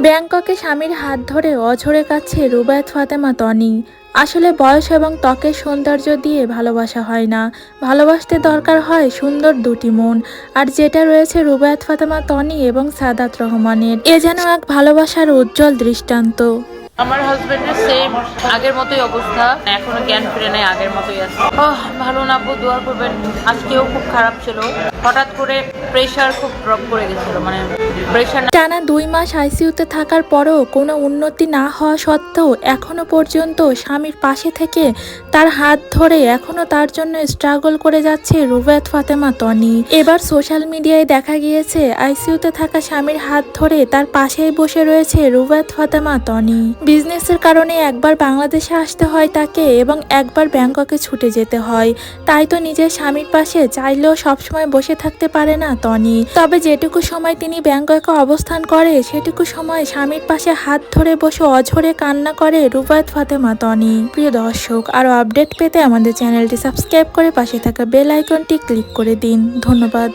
ব্যাংককে স্বামীর হাত ধরে অঝরে কাচ্ছে রুবায়েত ফাতেমা তনি। আসলে বয়স এবং ত্বকের সৌন্দর্য দিয়ে ভালোবাসা হয় না, ভালোবাসতে দরকার হয় সুন্দর দুটি মন। আর যেটা রয়েছে রুবায়েত ফাতেমা তনি এবং সাদাত রহমানের, এ যেন এক ভালোবাসার উজ্জ্বল দৃষ্টান্ত। আমার হাজবেন্ডের সেম আগের মতোই অবস্থা, এখনো জ্ঞান ফিরে নেই, আগের মতোই আছে। ভালো না, আপু দোয়া করবেন। আজকেও খুব খারাপ ছিল, হঠাৎ করে প্রেশার খুব ড্রপ করে গেছিল, মানে প্রেশার। টানা 2 মাস আইসিইউতে থাকার পরও কোনো উন্নতি না হওয়া সত্ত্বেও এখনো পর্যন্ত স্বামীর পাশে থেকে তার হাত ধরে এখনো তার জন্য স্ট্রাগল করে যাচ্ছে রুবায়েত ফাতেমা তনি। এবার সোশ্যাল মিডিয়ায় দেখা গিয়েছে আইসিইউতে থাকা স্বামীর হাত ধরে তার পাশেই বসে রয়েছে রুবায়েত ফাতেমা তনি। বিজনেসের কারণে একবার বাংলাদেশে আসতে হয় তাকে এবং একবার ব্যাংককে ছুটে যেতে হয়, তাই তো নিজের স্বামীর পাশে চাইলেও সবসময় বসে থাকতে পারে না তনি। তবে যেটুকু সময় তিনি ব্যাংককে অবস্থান করে সেটুকু সময় স্বামীর পাশে হাত ধরে বসে অঝরে কান্না করে রুবায়েত ফাতেমা তনি। প্রিয় দর্শক, আরও আপডেট পেতে আমাদের চ্যানেলটি সাবস্ক্রাইব করে পাশে থাকা বেল আইকনটি ক্লিক করে দিন। ধন্যবাদ।